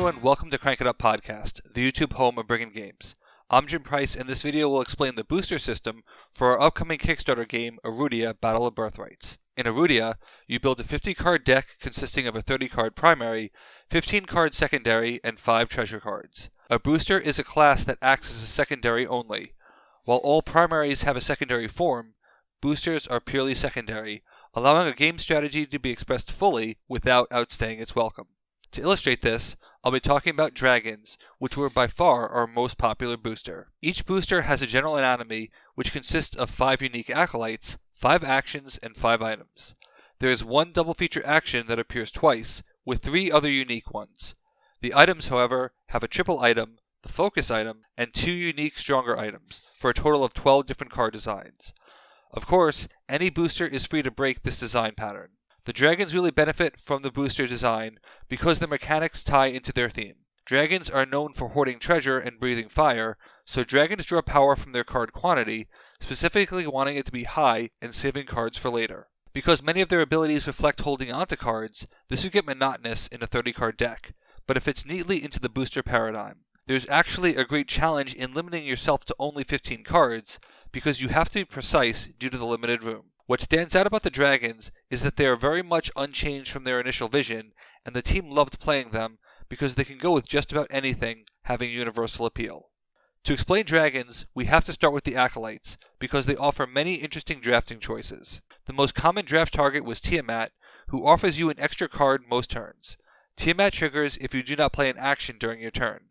everyone, welcome to Crank It Up Podcast, the YouTube home of Brigand Games. I'm Jim Price, and this video will explain the booster system for our upcoming Kickstarter game, Erudia Battle of Birthrights. In Erudia, you build a 50-card deck consisting of a 30-card primary, 15-card secondary, and 5 treasure cards. A booster is a class that acts as a secondary only. While all primaries have a secondary form, boosters are purely secondary, allowing a game strategy to be expressed fully without outstaying its welcome. To illustrate this, I'll be talking about dragons, which were by far our most popular booster. Each booster has a general anatomy which consists of 5 unique acolytes, 5 actions, and 5 items. There is one double feature action that appears twice, with 3 other unique ones. The items, however, have a triple item, the focus item, and 2 unique stronger items, for a total of 12 different card designs. Of course, any booster is free to break this design pattern. The dragons really benefit from the booster design because the mechanics tie into their theme. Dragons are known for hoarding treasure and breathing fire, so dragons draw power from their card quantity, specifically wanting it to be high and saving cards for later. Because many of their abilities reflect holding onto cards, this would get monotonous in a 30-card deck, but it fits neatly into the booster paradigm. There's actually a great challenge in limiting yourself to only 15 cards, because you have to be precise due to the limited room. What stands out about the dragons is that they are very much unchanged from their initial vision, and the team loved playing them because they can go with just about anything, having universal appeal. To explain dragons, we have to start with the acolytes, because they offer many interesting drafting choices. The most common draft target was Tiamat, who offers you an extra card most turns. Tiamat triggers if you do not play an action during your turn.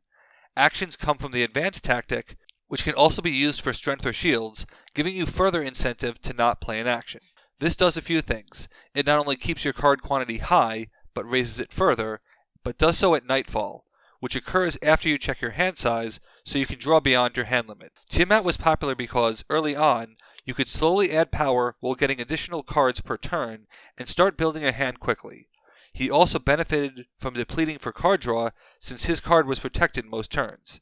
Actions come from the advanced tactic, which can also be used for strength or shields, giving you further incentive to not play an action. This does a few things. It not only keeps your card quantity high, but raises it further, but does so at nightfall, which occurs after you check your hand size, so you can draw beyond your hand limit. Tiamat was popular because, early on, you could slowly add power while getting additional cards per turn, and start building a hand quickly. He also benefited from depleting for card draw, since his card was protected most turns.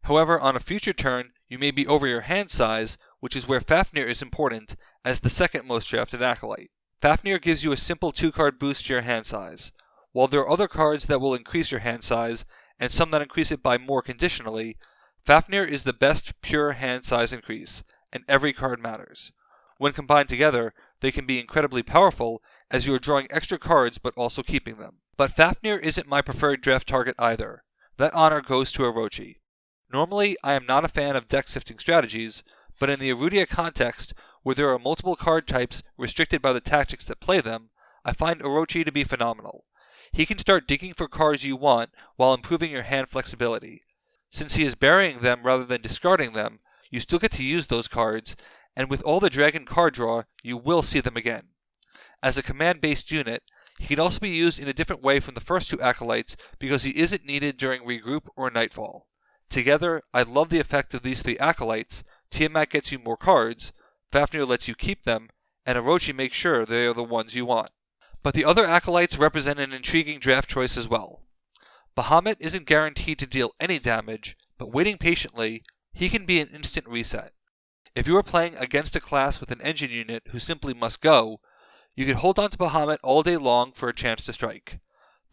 However, on a future turn, you may be over your hand size, which is where Fafnir is important as the second most drafted acolyte. Fafnir gives you a simple 2-card boost to your hand size. While there are other cards that will increase your hand size, and some that increase it by more conditionally, Fafnir is the best pure hand size increase, and every card matters. When combined together, they can be incredibly powerful, as you are drawing extra cards but also keeping them. But Fafnir isn't my preferred draft target either. That honor goes to Orochi. Normally, I am not a fan of deck sifting strategies, but in the Erudia context, where there are multiple card types restricted by the tactics that play them, I find Orochi to be phenomenal. He can start digging for cards you want while improving your hand flexibility. Since he is burying them rather than discarding them, you still get to use those cards, and with all the dragon card draw, you will see them again. As a command-based unit, he can also be used in a different way from the first 2 acolytes because he isn't needed during regroup or nightfall. Together, I love the effect of these 3 acolytes. Tiamat gets you more cards, Fafnir lets you keep them, and Orochi makes sure they are the ones you want. But the other acolytes represent an intriguing draft choice as well. Bahamut isn't guaranteed to deal any damage, but waiting patiently, he can be an instant reset. If you are playing against a class with an engine unit who simply must go, you can hold on to Bahamut all day long for a chance to strike.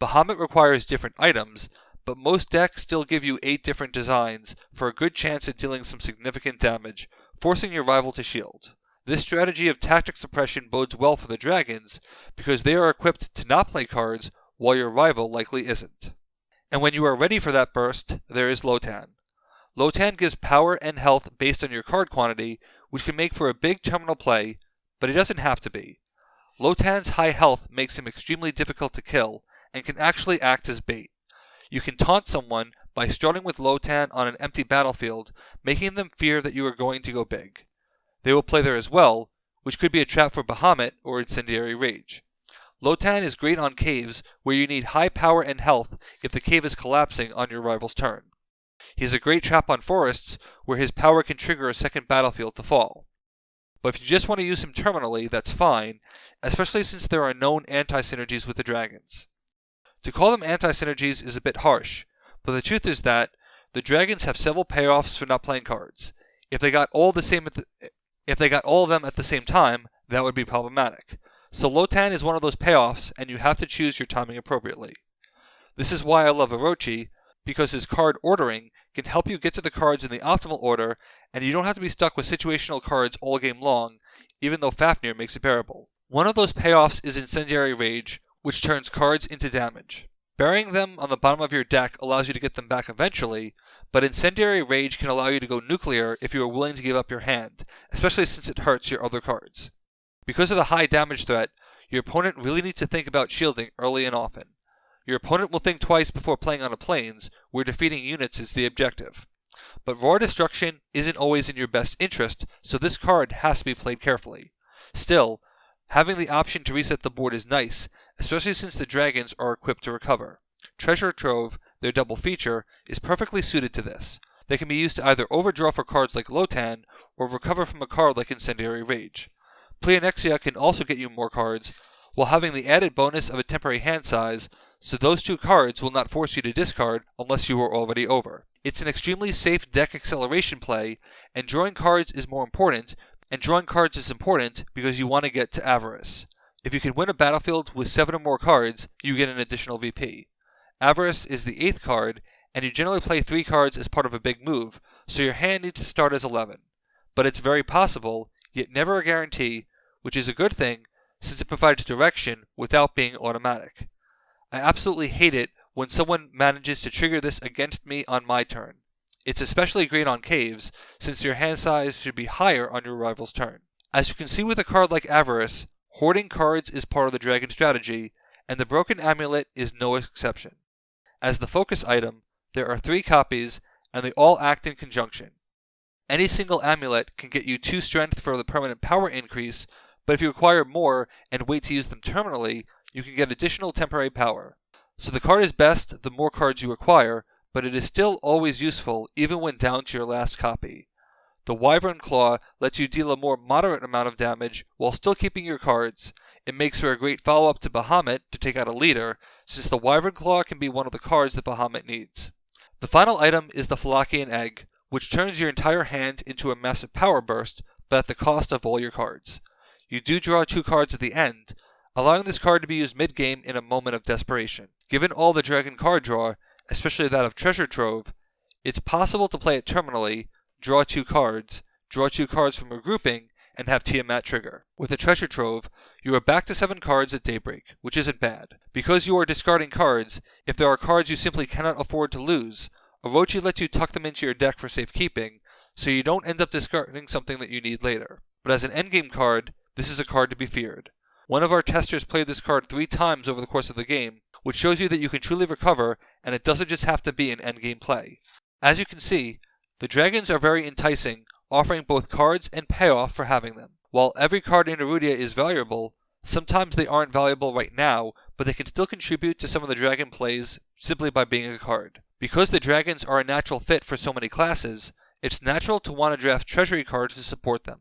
Bahamut requires different items, but most decks still give you 8 different designs for a good chance at dealing some significant damage, forcing your rival to shield. This strategy of tactic suppression bodes well for the dragons, because they are equipped to not play cards while your rival likely isn't. And when you are ready for that burst, there is Lotan. Lotan gives power and health based on your card quantity, which can make for a big terminal play, but it doesn't have to be. Lotan's high health makes him extremely difficult to kill, and can actually act as bait. You can taunt someone by starting with Lotan on an empty battlefield, making them fear that you are going to go big. They will play there as well, which could be a trap for Bahamut or Incendiary Rage. Lotan is great on caves where you need high power and health if the cave is collapsing on your rival's turn. He is a great trap on forests where his power can trigger a second battlefield to fall. But if you just want to use him terminally, that's fine, especially since there are known anti-synergies with the dragons. To call them anti-synergies is a bit harsh, but the truth is that the dragons have several payoffs for not playing cards. If they got all of them at the same time, that would be problematic. So Lotan is one of those payoffs, and you have to choose your timing appropriately. This is why I love Orochi, because his card ordering can help you get to the cards in the optimal order, and you don't have to be stuck with situational cards all game long, even though Fafnir makes it bearable. One of those payoffs is Incendiary Rage, which turns cards into damage. Burying them on the bottom of your deck allows you to get them back eventually, but Incendiary Rage can allow you to go nuclear if you are willing to give up your hand, especially since it hurts your other cards. Because of the high damage threat, your opponent really needs to think about shielding early and often. Your opponent will think twice before playing on a plains, where defeating units is the objective. But raw destruction isn't always in your best interest, so this card has to be played carefully. Still, having the option to reset the board is nice, especially since the dragons are equipped to recover. Treasure Trove, their double feature, is perfectly suited to this. They can be used to either overdraw for cards like Lotan, or recover from a card like Incendiary Rage. Pleonexia can also get you more cards, while having the added bonus of a temporary hand size, so those two cards will not force you to discard unless you are already over. It's an extremely safe deck acceleration play, and drawing cards is important because you want to get to Avarice. If you can win a battlefield with 7 or more cards, you get an additional VP. Avarice is the 8th card, and you generally play 3 cards as part of a big move, so your hand needs to start as 11. But it's very possible, yet never a guarantee, which is a good thing since it provides direction without being automatic. I absolutely hate it when someone manages to trigger this against me on my turn. It's especially great on caves, since your hand size should be higher on your rival's turn. As you can see with a card like Avarice, hoarding cards is part of the dragon strategy, and the Broken Amulet is no exception. As the focus item, there are 3 copies, and they all act in conjunction. Any single amulet can get you 2 strength for the permanent power increase, but if you acquire more and wait to use them terminally, you can get additional temporary power. So the card is best the more cards you acquire, but it is still always useful even when down to your last copy. The Wyvern Claw lets you deal a more moderate amount of damage while still keeping your cards. It makes for a great follow-up to Bahamut to take out a leader, since the Wyvern Claw can be one of the cards that Bahamut needs. The final item is the Fallachian Egg, which turns your entire hand into a massive power burst, but at the cost of all your cards. You do draw 2 cards at the end, allowing this card to be used mid-game in a moment of desperation. Given all the dragon card draw, especially that of Treasure Trove, it's possible to play it terminally, draw 2 cards from a grouping, and have Tiamat trigger. With a Treasure Trove, you are back to 7 cards at daybreak, which isn't bad. Because you are discarding cards, if there are cards you simply cannot afford to lose, Orochi lets you tuck them into your deck for safekeeping, so you don't end up discarding something that you need later. But as an endgame card, this is a card to be feared. One of our testers played this card 3 times over the course of the game, which shows you that you can truly recover, and it doesn't just have to be an endgame play. As you can see, the dragons are very enticing, offering both cards and payoff for having them. While every card in Erudia is valuable, sometimes they aren't valuable right now, but they can still contribute to some of the dragon plays simply by being a card. Because the dragons are a natural fit for so many classes, it's natural to want to draft treasury cards to support them.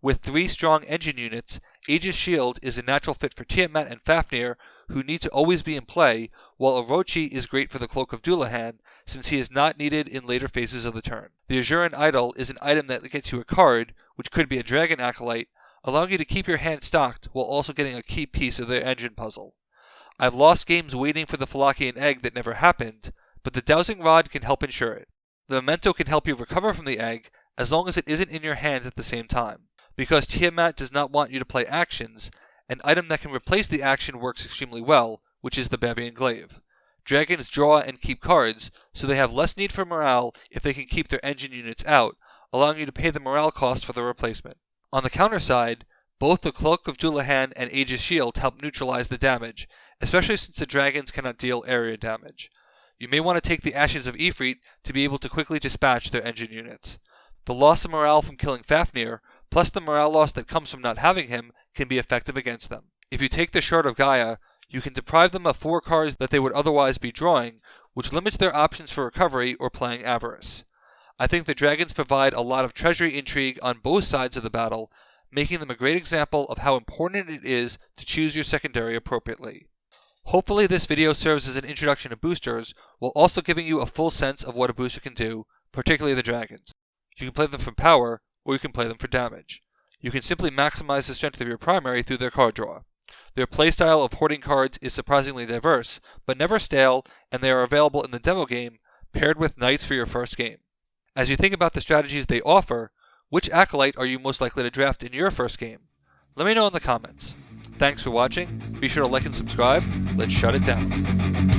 With 3 strong engine units, Aegis Shield is a natural fit for Tiamat and Fafnir, who need to always be in play, while Orochi is great for the Cloak of Charon, since he is not needed in later phases of the turn. The Asuran Idol is an item that gets you a card, which could be a Dragon Acolyte, allowing you to keep your hand stocked while also getting a key piece of their engine puzzle. I've lost games waiting for the Fallachian Egg that never happened, but the Dowsing Rod can help ensure it. The Memento can help you recover from the egg, as long as it isn't in your hand at the same time. Because Tiamat does not want you to play actions, an item that can replace the action works extremely well, which is the Bavian Glaive. Dragons draw and keep cards, so they have less need for morale if they can keep their engine units out, allowing you to pay the morale cost for the replacement. On the counter side, both the Cloak of Charon and Aegis Shield help neutralize the damage, especially since the dragons cannot deal area damage. You may want to take the Ashes of Efreet to be able to quickly dispatch their engine units. The loss of morale from killing Fafnir, plus the morale loss that comes from not having him, can be effective against them. If you take the Shard of Gaia, you can deprive them of 4 cards that they would otherwise be drawing, which limits their options for recovery or playing Avarice. I think the dragons provide a lot of treasury intrigue on both sides of the battle, making them a great example of how important it is to choose your secondary appropriately. Hopefully this video serves as an introduction to boosters, while also giving you a full sense of what a booster can do, particularly the dragons. You can play them for power, or you can play them for damage. You can simply maximize the strength of your primary through their card draw. Their playstyle of hoarding cards is surprisingly diverse, but never stale, and they are available in the demo game, paired with knights for your first game. As you think about the strategies they offer, which acolyte are you most likely to draft in your first game? Let me know in the comments. Thanks for watching. Be sure to like and subscribe. Let's shut it down.